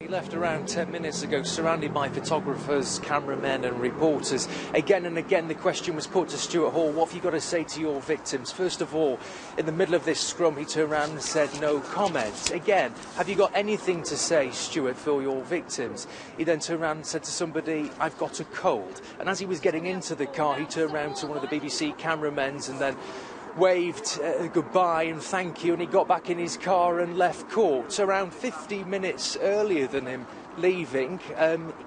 He left around 10 minutes ago, surrounded by photographers, cameramen and reporters. Again and again the question was put to Stuart Hall, what have you got to say to your victims? First of all, in the middle of this scrum, he turned around and said no comment. Again, have you got anything to say, Stuart, for your victims? He then turned around and said to somebody, I've got a cold. And as he was getting into the car, he turned around to one of the BBC cameramen and then waved goodbye and thank you, and he got back in his car and left court. Around 50 minutes earlier than him leaving,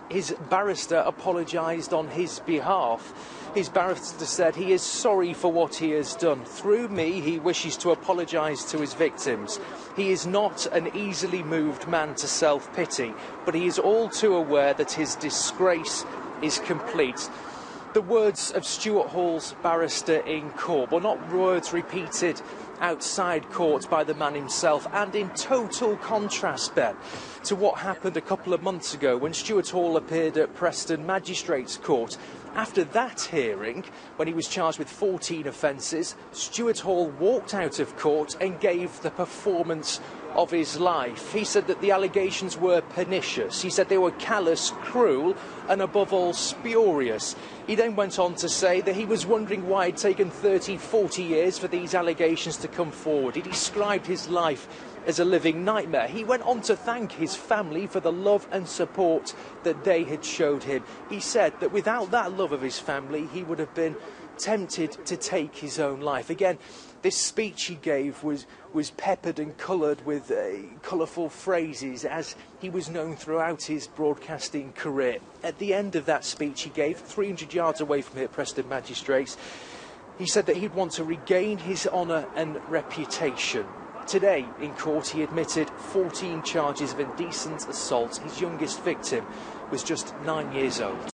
his barrister apologised on his behalf. His barrister said he is sorry for what he has done. Through me, he wishes to apologise to his victims. He is not an easily moved man to self-pity, but he is all too aware that his disgrace is complete. The words of Stuart Hall's barrister in court were not words repeated outside court by the man himself, and in total contrast, Ben, to what happened a couple of months ago when Stuart Hall appeared at Preston Magistrates Court. After that hearing, when he was charged with 14 offences, Stuart Hall walked out of court and gave the performance of his life. He said that the allegations were pernicious. He said they were callous, cruel and above all spurious. He then went on to say that he was wondering why it had taken 30, 40 years for these allegations to come forward. He described his life as a living nightmare. He went on to thank his family for the love and support that they had showed him. He said that without that love of his family, he would have been tempted to take his own life. Again, this speech he gave was peppered and coloured with colourful phrases, as he was known throughout his broadcasting career. At the end of that speech he gave, 300 yards away from here at Preston Magistrates, he said that he'd want to regain his honour and reputation. Today, in court, he admitted 14 charges of indecent assault. His youngest victim was just 9 years old.